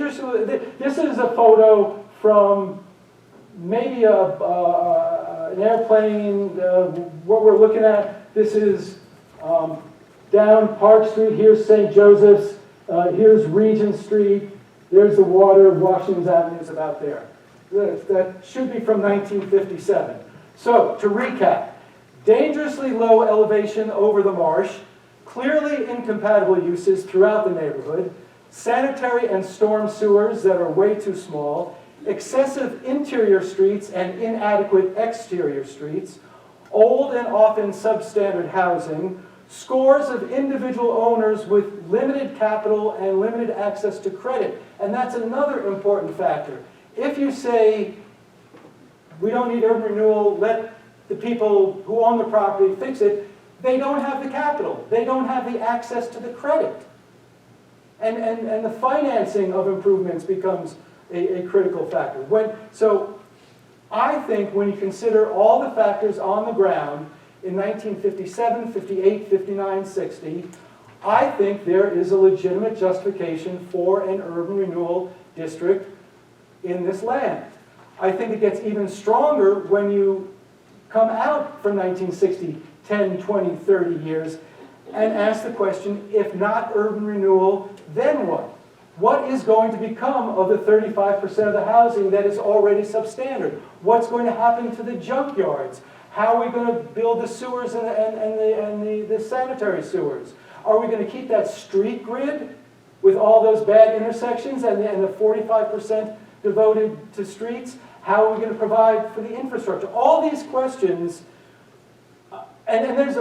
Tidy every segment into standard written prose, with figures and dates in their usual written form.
dangerously, this is a photo from maybe an airplane. What we're looking at, this is down Park Street. Here's St. Joseph's. Here's Regent Street. There's the water. Washington Avenue is about there. That should be from 1957. So, to recap, dangerously low elevation over the marsh, clearly incompatible uses throughout the neighborhood, sanitary and storm sewers that are way too small, excessive interior streets and inadequate exterior streets, old and often substandard housing, scores of individual owners with limited capital and limited access to credit. And that's another important factor. If you say, we don't need urban renewal, let the people who own the property fix it, they don't have the capital. They don't have the access to the credit. And the financing of improvements becomes a critical factor. So I think when you consider all the factors on the ground in 1957, 58, 59, 60, I think there is a legitimate justification for an urban renewal district in this land. I think it gets even stronger when you come out from 1960, 10, 20, 30 years, and ask the question, if not urban renewal, then what? What is going to become of the 35% of the housing that is already substandard? What's going to happen to the junkyards? How are we going to build the sewers and the sanitary sewers? Are we going to keep that street grid with all those bad intersections and the 45% devoted to streets? How are we going to provide for the infrastructure? All these questions, and there's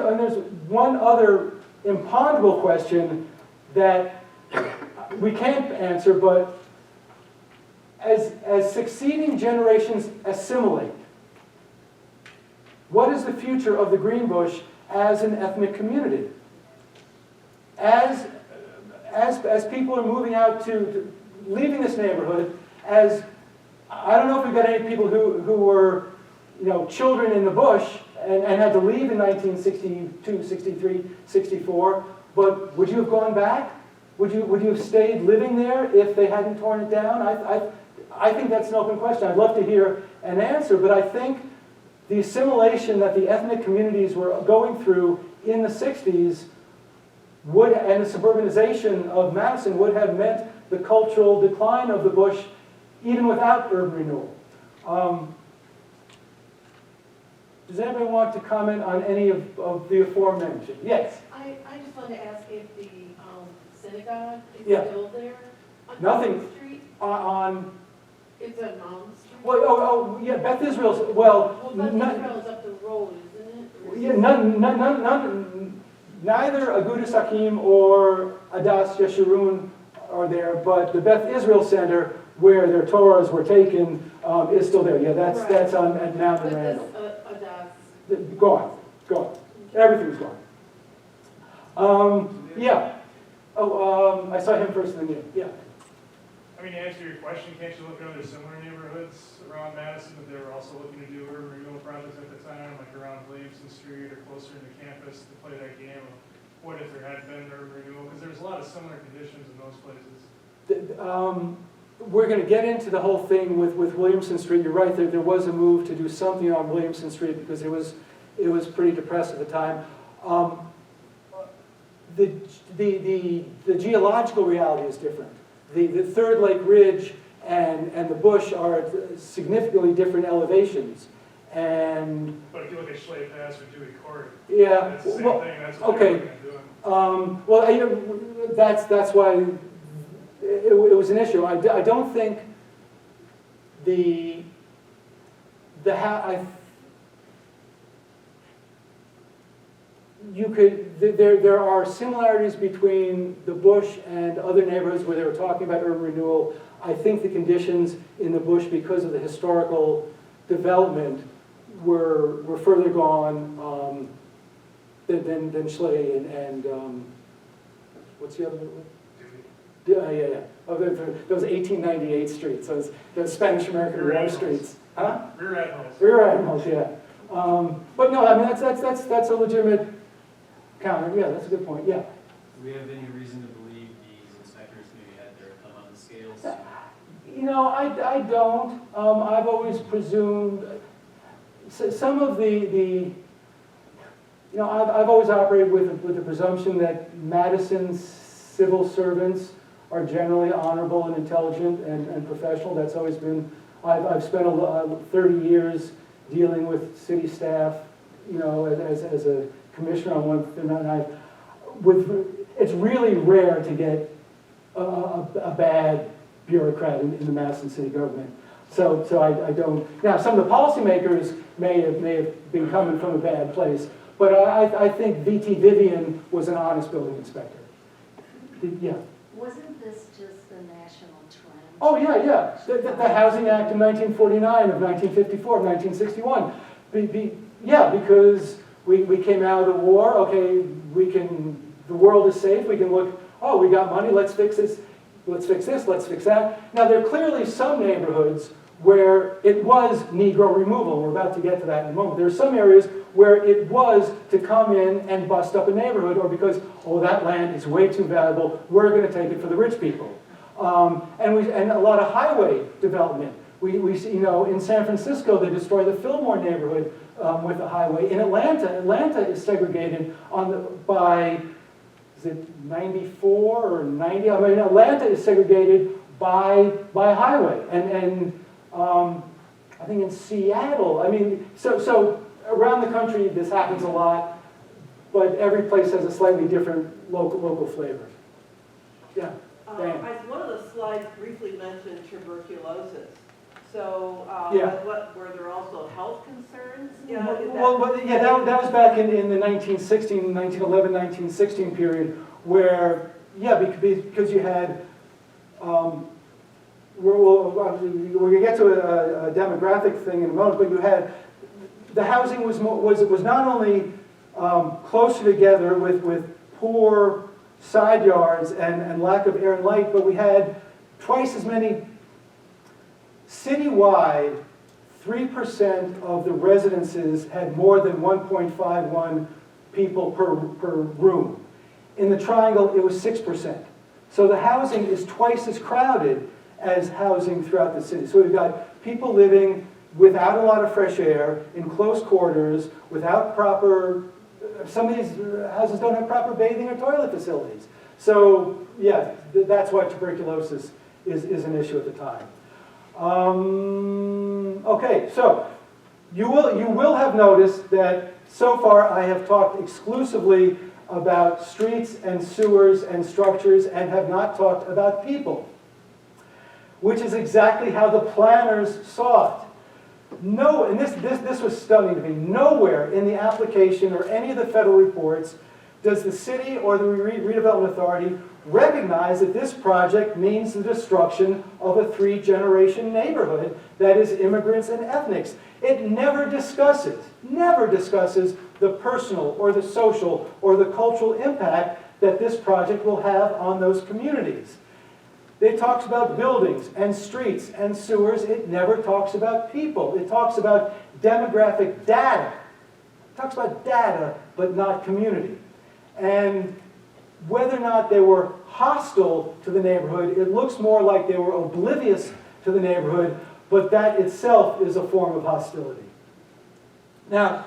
one other imponderable question that we can't answer, but as succeeding generations assimilate, what is the future of the Greenbush as an ethnic community? As people are moving out to leaving this neighborhood, as I don't know if we've got any people who were, children in the bush and had to leave in 1962, 63, 64, but would you have gone back? Would you have stayed living there if they hadn't torn it down? I think that's an open question. I'd love to hear an answer, but I think the assimilation that the ethnic communities were going through in the 60s and the suburbanization of Madison would have meant the cultural decline of the bush even without urban renewal. Does anybody want to comment on any of the aforementioned? Yes? I just wanted to ask if the synagogue is still there? On Nothing. Street? On... It's a Mound Street? Well, yeah, Beth Israel's... Beth Israel is up the road, isn't it? Yeah, neither Agudas Hakim or Adas Yeshurun are there, but the Beth Israel Center, where their Torahs were taken, is still there. Yeah, that's on at Mount and Randall. Gone. Everything's gone. Yeah. I saw him first and then you. Yeah. I mean, to answer your question, can't you look at other similar neighborhoods around Madison that they were also looking to do urban renewal projects at the time, like around Williamson Street or closer into campus, to play that game of what if there had been urban renewal? Because there's a lot of similar conditions in those places. We're going to get into the whole thing with Williamson Street. You're right, there was a move to do something on Williamson Street because it was pretty depressed at the time. The geological reality is different. The Third Lake Ridge and the bush are at significantly different elevations. But if you look at Schley Pass or Dewey Court, yeah, it's the same thing. That's what they're looking at doing. That's why it was an issue. I don't think there are similarities between the bush and other neighborhoods where they were talking about urban renewal. I think the conditions in the bush, because of the historical development, were further gone than Schley and what's the other one? Yeah. Oh, those 1898 streets, those Spanish-American War streets. Huh? Rear Admirals. Rear Admirals, yeah. But no, I mean, that's a legitimate counter. Yeah, that's a good point, yeah. Do we have any reason to believe these inspectors maybe had their thumb on the scales? I don't. I've always presumed, some of I've always operated with the presumption that Madison's civil servants are generally honorable and intelligent and professional. That's always been, I've spent 30 years dealing with city staff, as a commissioner on one thing, and it's really rare to get a bad bureaucrat in the Madison city government. So I don't, now some of the policymakers may have been coming from a bad place, but I think V.T. Vivian was an honest building inspector. Yeah. Wasn't this just the national trend? Oh, yeah. The Housing Act of 1949, of 1954, of 1961. Because we came out of the war, okay, the world is safe, we can look, oh, we got money, let's fix this, let's fix that. Now, there are clearly some neighborhoods where it was Negro removal. We're about to get to that in a moment. There are some areas where it was to come in and bust up a neighborhood, or because, oh, that land is way too valuable, we're going to take it for the rich people. And a lot of highway development. We see, in San Francisco, they destroyed the Fillmore neighborhood with a highway. In Atlanta is segregated by, is it 94 or 90? I mean, Atlanta is segregated by highway. And I think in Seattle, so around the country this happens a lot, but every place has a slightly different local flavor. Yeah. One of the slides briefly mentioned tuberculosis. So, were there also health concerns? That was back in the 1911, 1916 period, where, because you had, we're going to get to a demographic thing in a moment, but you had, the housing was not only closer together with poor side yards and lack of air and light, but we had twice as many. Citywide, 3% of the residences had more than 1.51 people per room. In the triangle, it was 6%. So the housing is twice as crowded as housing throughout the city. So we've got people living without a lot of fresh air, in close quarters, without proper, some of these houses don't have proper bathing or toilet facilities. So yeah, that's why tuberculosis is an issue at the time. Okay, so you will have noticed that so far I have talked exclusively about streets and sewers and structures and have not talked about people, which is exactly how the planners saw it. No, and this was stunning to me. Nowhere in the application or any of the federal reports does the city or the redevelopment authority recognize that this project means the destruction of a 3-generation neighborhood that is immigrants and ethnics. It never discusses the personal or the social or the cultural impact that this project will have on those communities. It talks about buildings and streets and sewers. It never talks about people. It talks about demographic data. It talks about data, but not community. And whether or not they were hostile to the neighborhood, it looks more like they were oblivious to the neighborhood, but that itself is a form of hostility. Now,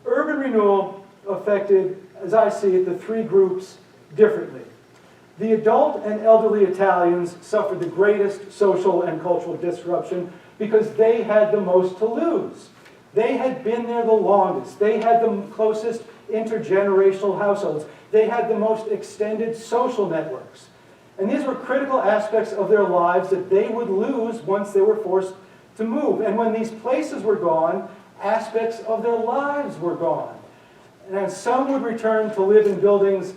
urban renewal affected, as I see it, the 3 groups differently. The adult and elderly Italians suffered the greatest social and cultural disruption because they had the most to lose. They had been there the longest. They had the closest intergenerational households. They had the most extended social networks. And these were critical aspects of their lives that they would lose once they were forced to move. And when these places were gone, aspects of their lives were gone. And some would return to live in buildings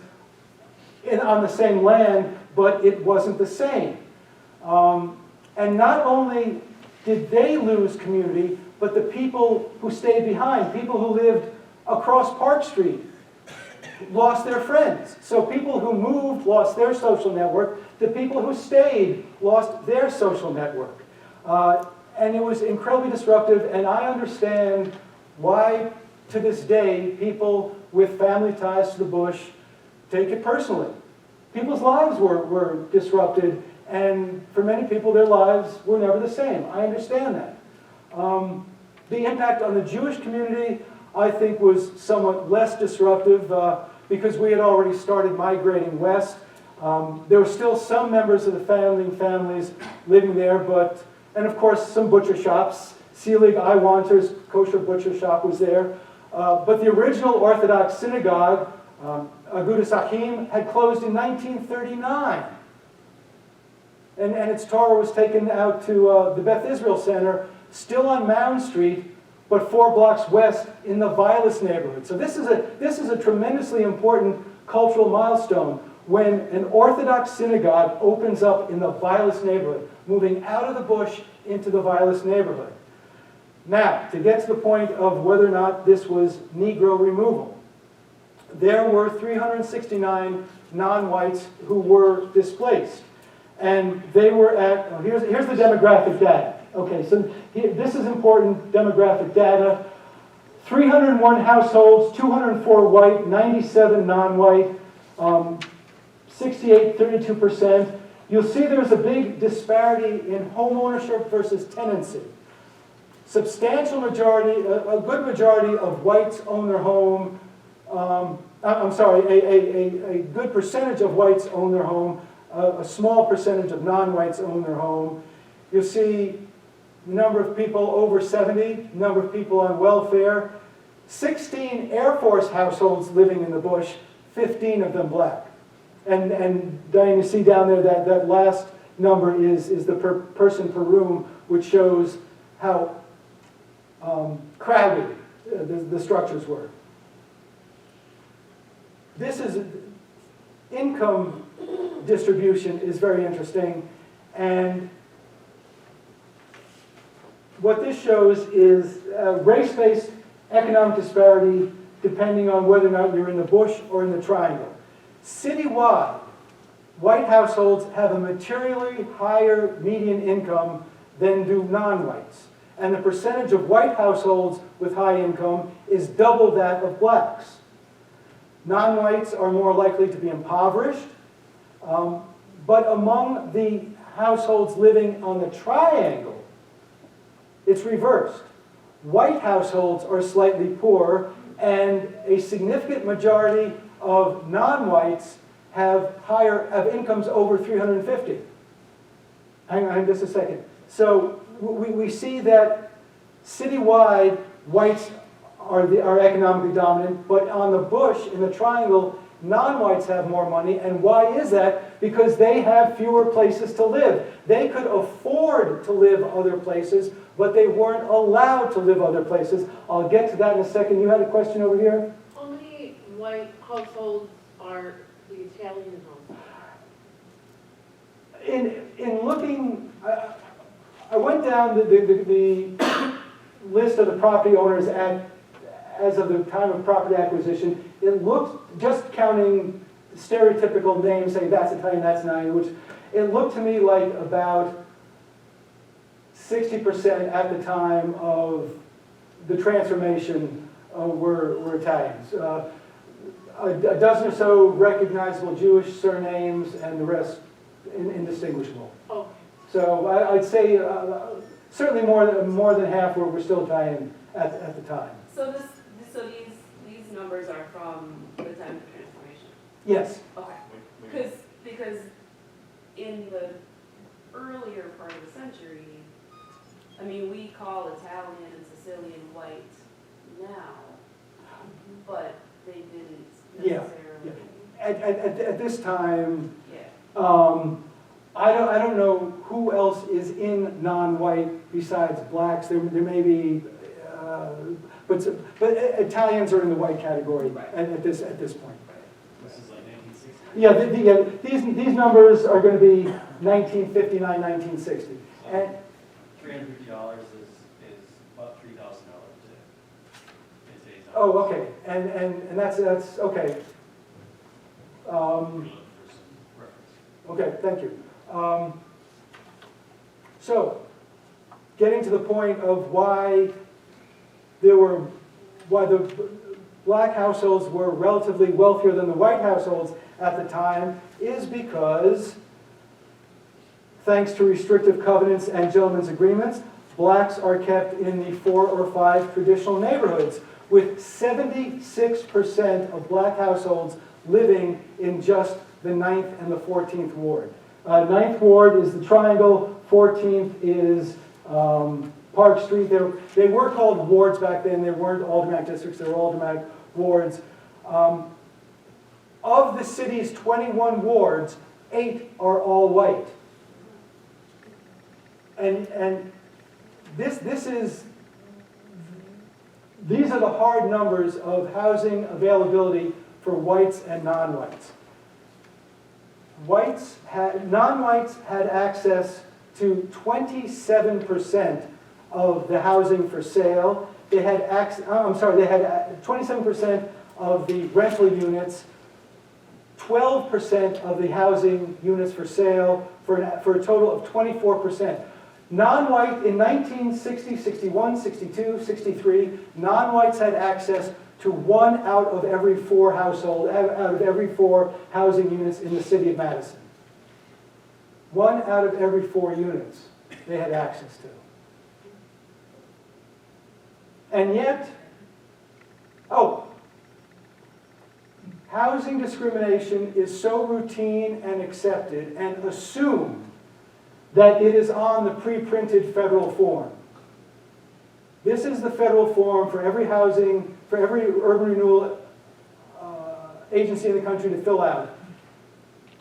on the same land, but it wasn't the same. And not only did they lose community, but the people who stayed behind, people who lived across Park Street, lost their friends. So people who moved lost their social network. The people who stayed lost their social network. And it was incredibly disruptive, and I understand why, to this day, people with family ties to the bush take it personally. People's lives were disrupted, And for many people, their lives were never the same. I understand that. The impact on the Jewish community, I think, was somewhat less disruptive because we had already started migrating west. There were still some members of the founding families living there, and of course some butcher shops. Selig Iwanter's kosher butcher shop was there. But the original Orthodox synagogue, Agudas Achim, had closed in 1939. And its Torah was taken out to the Beth Israel Center, still on Mound Street, but 4 blocks west in the Vilas neighborhood. So this is a tremendously important cultural milestone when an Orthodox synagogue opens up in the Vilas neighborhood, moving out of the bush into the Vilas neighborhood. Now, to get to the point of whether or not this was Negro removal, there were 369 non-whites who were displaced. And they were at, here's the demographic data. Okay, so this is important demographic data. 301 households, 204 white, 97 non-white, 68, 32%. You'll see there's a big disparity in home ownership versus tenancy. Substantial majority, a good majority of whites own their home. A good percentage of whites own their home. A small percentage of non-whites own their home. You'll see the number of people over 70, number of people on welfare. 16 Air Force households living in the bush, 15 of them black. And Diane, you see down there that last number is the person per room, which shows how crowded the structures were. This is income distribution is very interesting, and what this shows is race-based economic disparity depending on whether or not you're in the bush or in the triangle. Citywide, white households have a materially higher median income than do non-whites, and the percentage of white households with high income is double that of blacks. Non-whites are more likely to be impoverished, but among the households living on the triangle, it's reversed. White households are slightly poorer, and a significant majority of non-whites have incomes over 350. Hang on just a second. So we see that citywide, whites are economically dominant, but on the bush, in the triangle, non-whites have more money. And why is that? Because they have fewer places to live. They could afford to live other places, but they weren't allowed to live other places. I'll get to that in a second. You had a question over here? How many white households are the Italian households? In looking, I went down the list of the property owners as of the time of property acquisition. It looked, just counting stereotypical names, saying that's Italian, that's Italian, which it looked to me like about 60% at the time of the transformation were Italians. A dozen or so recognizable Jewish surnames, and the rest indistinguishable. Oh. So I'd say certainly more than half were still Italian at the time. So these numbers are from the time of transformation? Yes. Okay. Because in the earlier part of the century, I mean, we call Italian and Sicilian white now, but they didn't necessarily. Yeah. At this time, Yeah. I don't know who else is in non-white besides blacks. There may be, but Italians are in the white category at this point. This is like 1960. Yeah, these numbers are going to be 1959, 1960. And $350 is about $3,000 today. In today's dollars. oh, okay, and that's okay. For some reference. Okay, thank you. So, getting to the point of why the black households were relatively wealthier than the white households at the time is because thanks to restrictive covenants and gentlemen's agreements, blacks are kept in the 4 or 5 traditional neighborhoods, with 76% of black households living in just the 9th and the 14th ward. 9th ward is the Triangle, 14th is Park Street. They were called wards back then. They weren't aldermanic districts, they were aldermanic wards. Of the city's 21 wards, 8 are all white. And these are the hard numbers of housing availability for whites and non-whites. Non-whites had access to 27% of the housing for sale. They had 27% of the rental units, 12% of the housing units for sale, for a total of 24%. Non-white in 1960, 61, 62, 63, non-whites had access to 1 out of every 4 out of every 4 housing units in the city of Madison. 1 out of every 4 units they had access to. And yet, housing discrimination is so routine and accepted and assumed that it is on the pre-printed federal form. This is the federal form for every urban renewal agency in the country to fill out.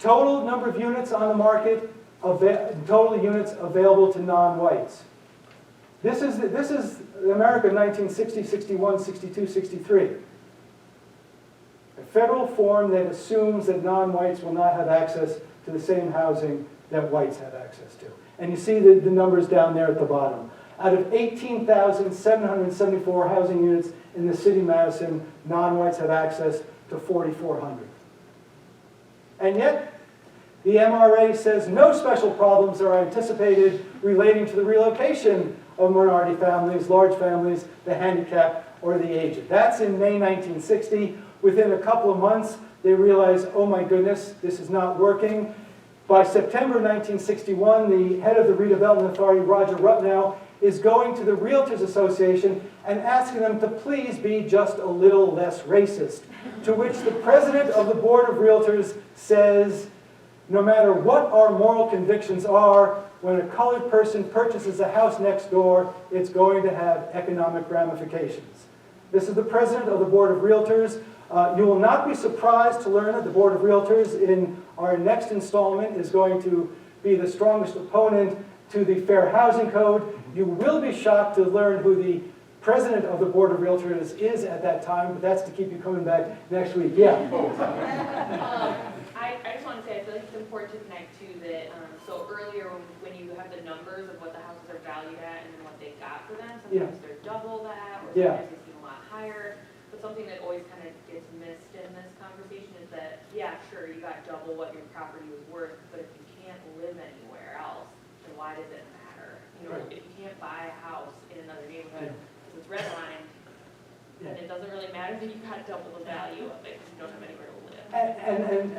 Total number of units on the market, total units available to non-whites. This is America in 1960, 61, 62, 63. A federal form that assumes that non-whites will not have access to the same housing that whites have access to. And you see the numbers down there at the bottom. Out of 18,774 housing units in the city of Madison, non-whites have access to 4,400. And yet, the MRA says no special problems are anticipated relating to the relocation of minority families, large families, the handicapped, or the aged. That's in May 1960. Within a couple of months, they realize, oh my goodness, this is not working. By September 1961, the head of the Redevelopment Authority, Roger Rupnow, is going to the Realtors Association and asking them to please be just a little less racist. To which the president of the Board of Realtors says, no matter what our moral convictions are, when a colored person purchases a house next door, it's going to have economic ramifications. This is the president of the Board of Realtors. You will not be surprised to learn that the Board of Realtors in our next installment is going to be the strongest opponent to the Fair Housing Code. You will be shocked to learn who the president of the Board of Realtors is at that time, but that's to keep you coming back next week. Yeah. I just want to say, I feel like it's important to connect to that. So earlier, when you have the numbers of what the houses are valued at and then what they got for them, sometimes they're double that, or sometimes they seem a lot higher. But something that always kind of gets missed in this conversation is that, yeah, sure, you got double what your property was worth, but if you can't live anywhere else, then why does it matter? You know, if you can't buy a house in another neighborhood because it's redlined, then it doesn't really matter that you got double the value of it because you don't have anywhere to live.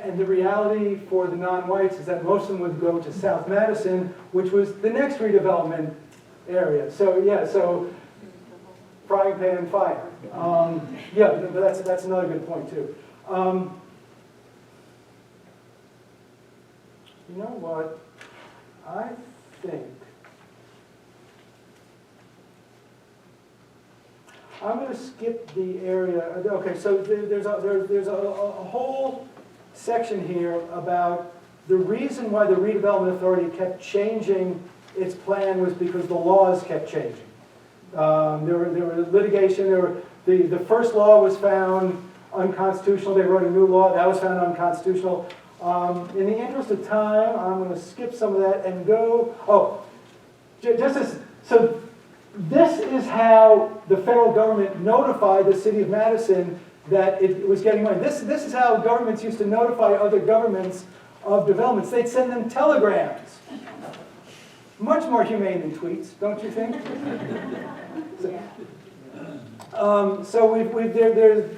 And the reality for the non-whites is that most of them would go to South Madison, which was the next redevelopment area. So frying pan and fire. But that's another good point too. You know what? I think I'm going to skip the area. Okay, so there's a whole section here about the reason why the Redevelopment Authority kept changing its plan was because the laws kept changing. There were litigation. The first law was found unconstitutional. They wrote a new law that was found unconstitutional. In the interest of time, I'm going to skip some of that and go. So this is how the federal government notified the city of Madison that it was getting money. This is how governments used to notify other governments of developments. They'd send them telegrams. Much more humane than tweets, don't you think? There's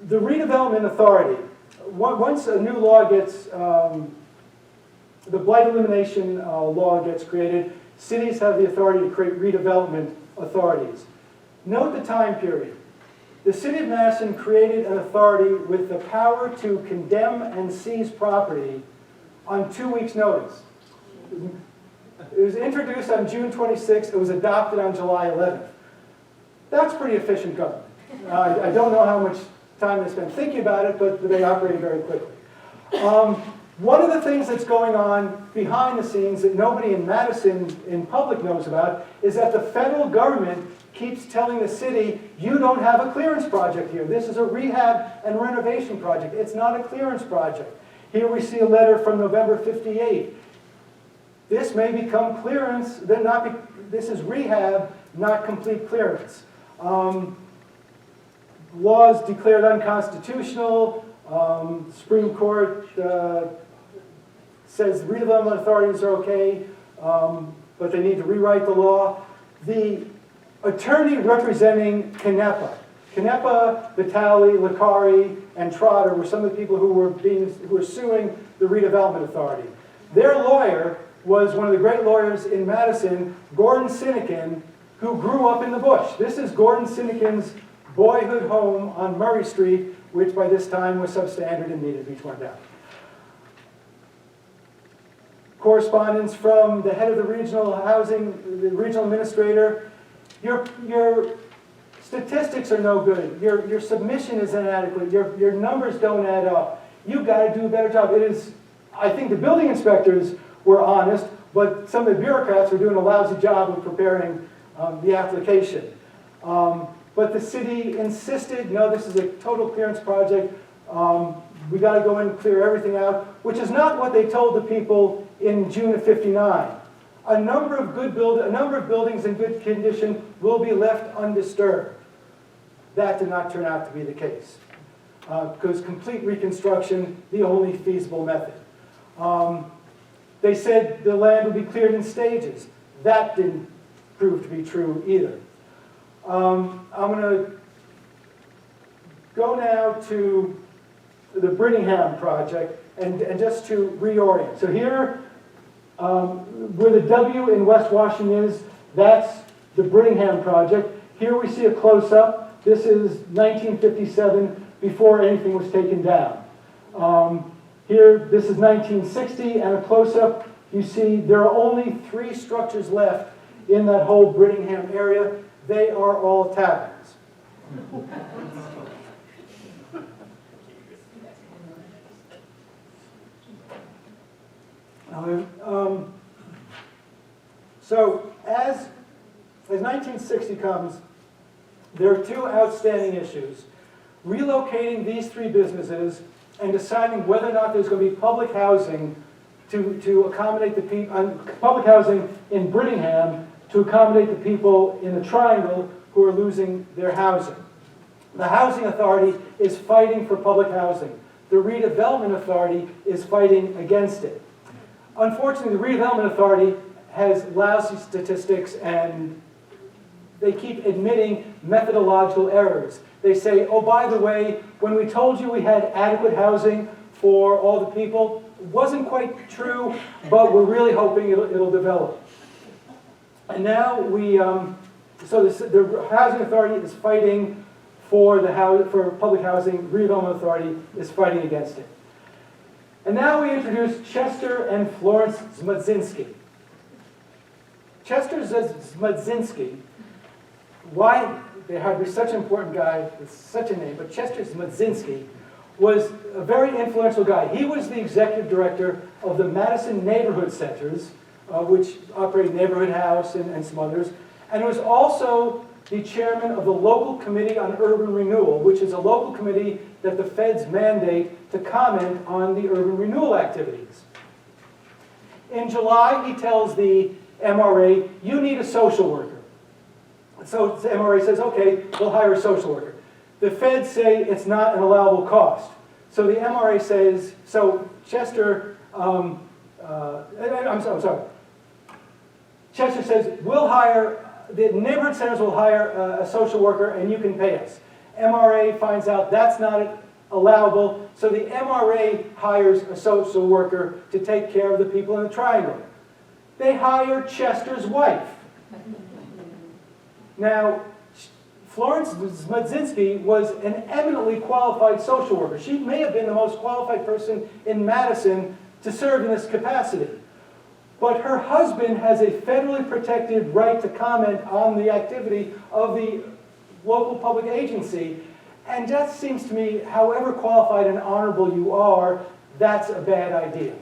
the Redevelopment Authority. Once a new law gets the blight elimination law gets created. Cities have the authority to create redevelopment authorities. Note the time period. The city of Madison created an authority with the power to condemn and seize property on 2 weeks' notice. It was introduced on June 26th. It was adopted on July 11th. That's pretty efficient government. I don't know how much time they spent thinking about it, but they operate very quickly. One of the things that's going on behind the scenes that nobody in Madison in public knows about is that the federal government keeps telling the city, you don't have a clearance project here. This is a rehab and renovation project. It's not a clearance project. Here we see a letter from November 58. This may become clearance, this is rehab, not complete clearance. Laws declared unconstitutional. Supreme Court says redevelopment authorities are okay, but they need to rewrite the law. The attorney representing Canepa, Vitale, Licari, and Trotter were some of the people who were suing the redevelopment authority. Their lawyer was one of the great lawyers in Madison, Gordon Sinekin, who grew up in the bush. This is Gordon Sinekin's boyhood home on Murray Street, which by this time was substandard and needed to be torn down. Correspondence from the head of the regional housing, the regional administrator. Your statistics are no good. Your submission is inadequate. Your numbers don't add up. You've got to do a better job. It is, I think the building inspectors were honest, but some of the bureaucrats were doing a lousy job of preparing the application. But the city insisted, no, this is a total clearance project. We got to go in and clear everything out, which is not what they told the people in June of '59. A number of buildings in good condition will be left undisturbed. That did not turn out to be the case, because complete reconstruction, the only feasible method. They said the land would be cleared in stages. That didn't prove to be true either. I'm going to go now to the Brittingham project and just to reorient. So here, where the W in West Washington is, that's the Brittingham project. Here we see a close-up. This is 1957, before anything was taken down. Here, this is 1960, and a close-up. You see there are only 3 structures left in that whole Brittingham area. They are all taverns. So as 1960 comes, there are 2 outstanding issues. Relocating these 3 businesses and deciding whether or not there's going to be public housing to accommodate the people, public housing in Brittingham to accommodate the people in the Triangle who are losing their housing. The Housing Authority is fighting for public housing. The Redevelopment Authority is fighting against it. Unfortunately, the Redevelopment Authority has lousy statistics, and they keep admitting methodological errors. They say, oh, by the way, when we told you we had adequate housing for all the people, it wasn't quite true, but we're really hoping it'll develop. And now the Housing Authority is fighting for public housing. Redevelopment Authority is fighting against it. And now we introduce Chester and Florence Zmudzinski. Chester Zmudzinski, why they had such an important guy with such a name, but Chester Zmudzinski was a very influential guy. He was the executive director of the Madison Neighborhood Centers, which operate Neighborhood House and some others, and was also the chairman of the Local Committee on Urban Renewal, which is a local committee that the feds mandate to comment on the urban renewal activities. In July, he tells the MRA, you need a social worker. So the MRA says, okay, we'll hire a social worker. The feds say it's not an allowable cost. So the MRA says, so Chester, I'm sorry. Chester says, we'll hire, the neighborhood centers will hire a social worker and you can pay us. MRA finds out that's not allowable, so the MRA hires a social worker to take care of the people in the triangle. They hire Chester's wife. Now, Florence Zmadzinski was an eminently qualified social worker. She may have been the most qualified person in Madison to serve in this capacity. But her husband has a federally protected right to comment on the activity of the local public agency. And that seems to me, however qualified and honorable you are, that's a bad idea.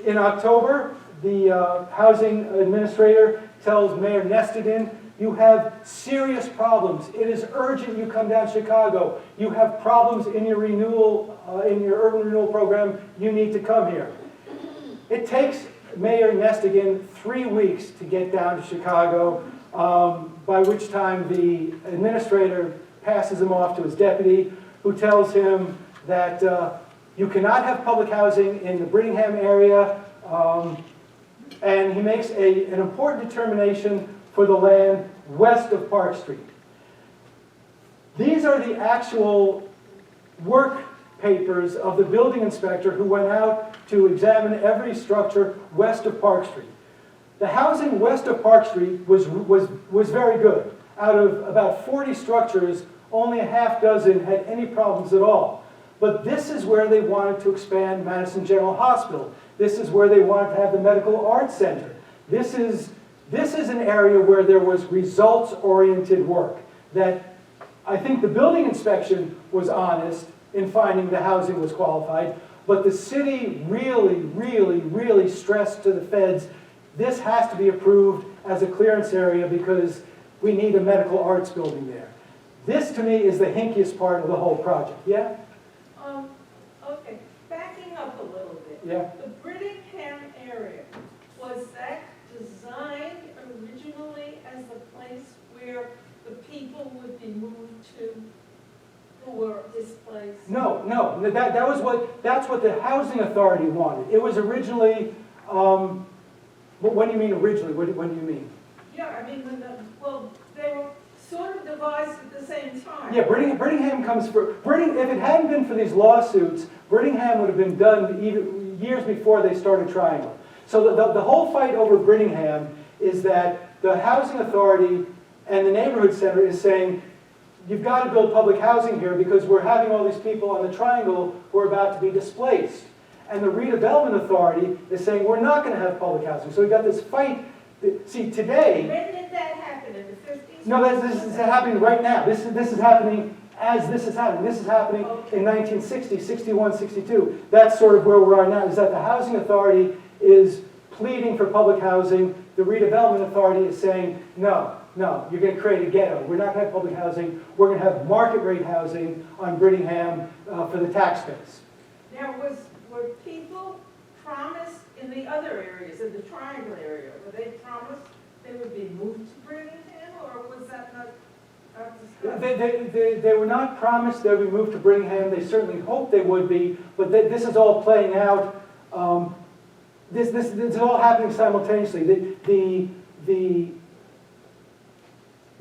In October, the housing administrator tells Mayor Nestedin, you have serious problems. It is urgent you come down to Chicago. You have problems in your renewal, in your urban renewal program. You need to come here. It takes Mayor Nestedin 3 weeks to get down to Chicago, by which time the administrator passes him off to his deputy, who tells him that you cannot have public housing in the Brittingham area, and he makes an important determination for the land west of Park Street. These are the actual work papers of the building inspector who went out to examine every structure west of Park Street. The housing west of Park Street was very good. Out of about 40 structures, only a half dozen had any problems at all. But this is where they wanted to expand Madison General Hospital. This is where they wanted to have the Medical Arts Center. This is an area where there was results-oriented work that I think the building inspection was honest in finding the housing was qualified, but the city really stressed to the feds, this has to be approved as a clearance area because we need a medical arts building there. This, to me, is the hinkiest part of the whole project. Yeah? Okay, backing up a little bit. Yeah? The Brittingham area, was that designed originally as the place where the people would be moved to who were displaced? No. That's what the housing authority wanted. It was originally, when do you mean originally? When do you mean? Yeah, I mean, they were sort of devised at the same time. Yeah, Brittingham comes for, if it hadn't been for these lawsuits, Brittingham would have been done even years before they started Triangle. So the whole fight over Brittingham is that the housing authority and the neighborhood center is saying, you've got to build public housing here because we're having all these people on the Triangle who are about to be displaced. And the redevelopment authority is saying, we're not going to have public housing. So we've got this fight. See, today... When did that happen, in the 50s? No, this is happening right now. This is happening as this is happening. This is happening in 1960, 61, 62. That's sort of where we are now, is that the housing authority is pleading for public housing. The redevelopment authority is saying, no, you're going to create a ghetto. We're not going to have public housing. We're going to have market rate housing on Brittingham for the tax base. Now, were people promised in the other areas, in the Triangle area, were they promised they would be moved to Brittingham, or was that not discussed? They were not promised they would be moved to Brittingham. They certainly hoped they would be, but this is all playing out. This is all happening simultaneously. The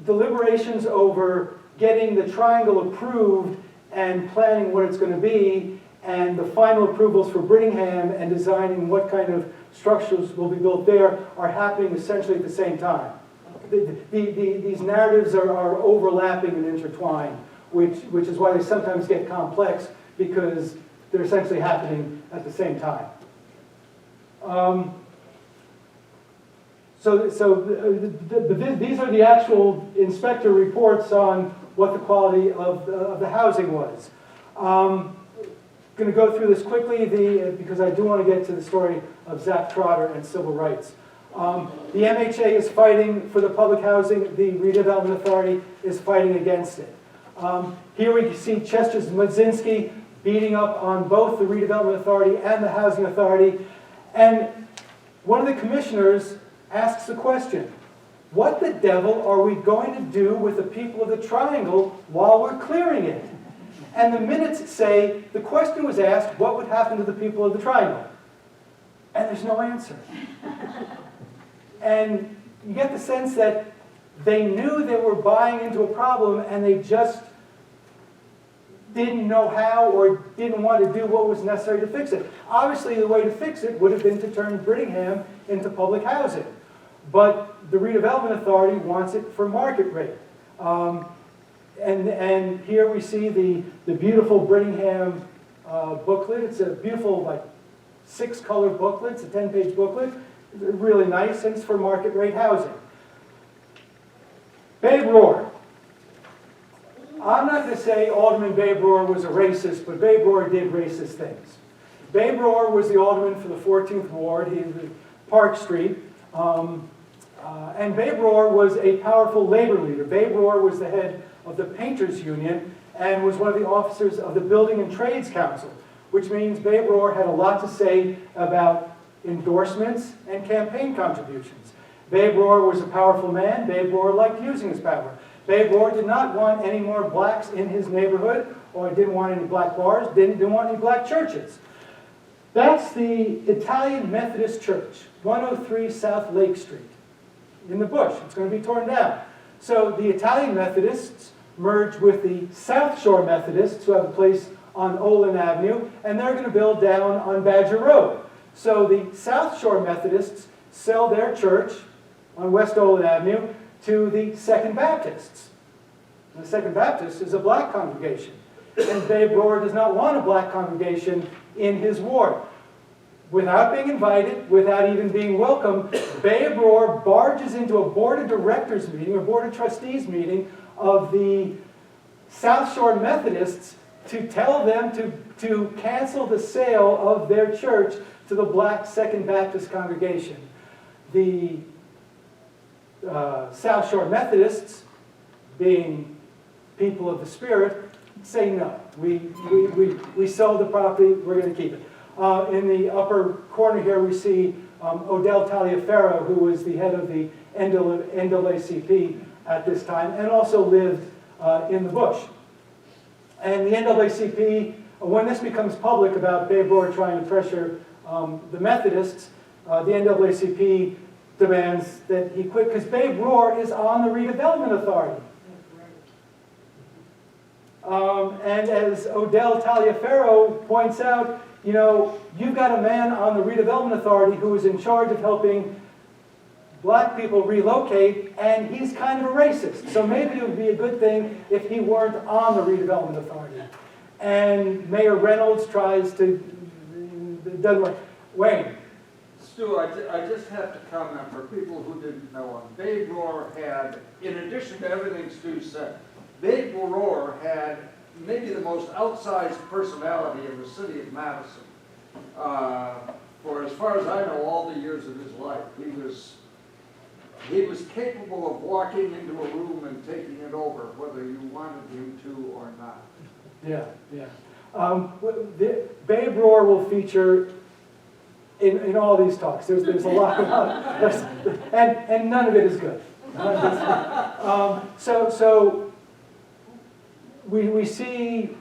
deliberations over getting the Triangle approved and planning what it's going to be, and the final approvals for Brittingham and designing what kind of structures will be built there are happening essentially at the same time. These narratives are overlapping and intertwined, which is why they sometimes get complex, because they're essentially happening at the same time. These are the actual inspector reports on what the quality of the housing was. Going to go through this quickly because I do want to get to the story of Zach Trotter and civil rights. The MHA is fighting for the public housing. The redevelopment authority is fighting against it. Here we see Chester Zmadzinski beating up on both the redevelopment authority and the housing authority. And one of the commissioners asks the question, what the devil are we going to do with the people of the Triangle while we're clearing it? And the minutes say, the question was asked, what would happen to the people of the Triangle? And there's no answer. And you get the sense that they knew they were buying into a problem and they just didn't know how or didn't want to do what was necessary to fix it. Obviously, the way to fix it would have been to turn Brittingham into public housing. But the redevelopment authority wants it for market rate. And here we see the beautiful Brittingham booklet. It's a beautiful, like, 6-color booklet. It's a 10-page booklet. Really nice, and it's for market rate housing. Babe Rohr. I'm not going to say Alderman Babe Rohr was a racist, but Babe Rohr did racist things. Babe Rohr was the alderman for the 14th Ward. He was Park Street. And Babe Rohr was a powerful labor leader. Babe Rohr was the head of the Painters Union and was one of the officers of the Building and Trades Council, which means Babe Rohr had a lot to say about endorsements and campaign contributions. Babe Rohr was a powerful man. Babe Rohr liked using his power. Babe Rohr did not want any more blacks in his neighborhood, or didn't want any black bars, didn't want any black churches. That's the Italian Methodist Church, 103 South Lake Street, in the bush. It's going to be torn down. So the Italian Methodists merged with the South Shore Methodists, who have a place on Olin Avenue, and they're going to build down on Badger Road. So the South Shore Methodists sell their church on West Olin Avenue to the Second Baptists. And the Second Baptist is a black congregation. And Babe Rohr does not want a black congregation in his ward. Without being invited, without even being welcome, Babe Rohr barges into a board of directors meeting, or board of trustees meeting of the South Shore Methodists to tell them to cancel the sale of their church to the black Second Baptist congregation. The South Shore Methodists, being people of the Spirit, say no. We sold the property, we're going to keep it. In the upper corner here we see Odell Taliaferro, who was the head of the NAACP at this time, and also lived in the bush. And the NAACP, when this becomes public about Babe Rohr trying to pressure the Methodists, the NAACP demands that he quit, because Babe Rohr is on the redevelopment authority. And as Odell Taliaferro points out, you know, you've got a man on the redevelopment authority who is in charge of helping black people relocate, and he's kind of a racist. So maybe it would be a good thing if he weren't on the redevelopment authority. And Mayor Reynolds tries to, it doesn't work. Wayne. Stu, I just have to comment for people who didn't know him. Babe Rohr had, in addition to everything Stu said, Babe Rohr had maybe the most outsized personality in the city of Madison. For as far as I know, all the years of his life, he was capable of walking into a room and taking it over, whether you wanted him to or not. Yeah, yeah. Babe Rohr will feature in all these talks. There's a lot, and none of it is good. So we see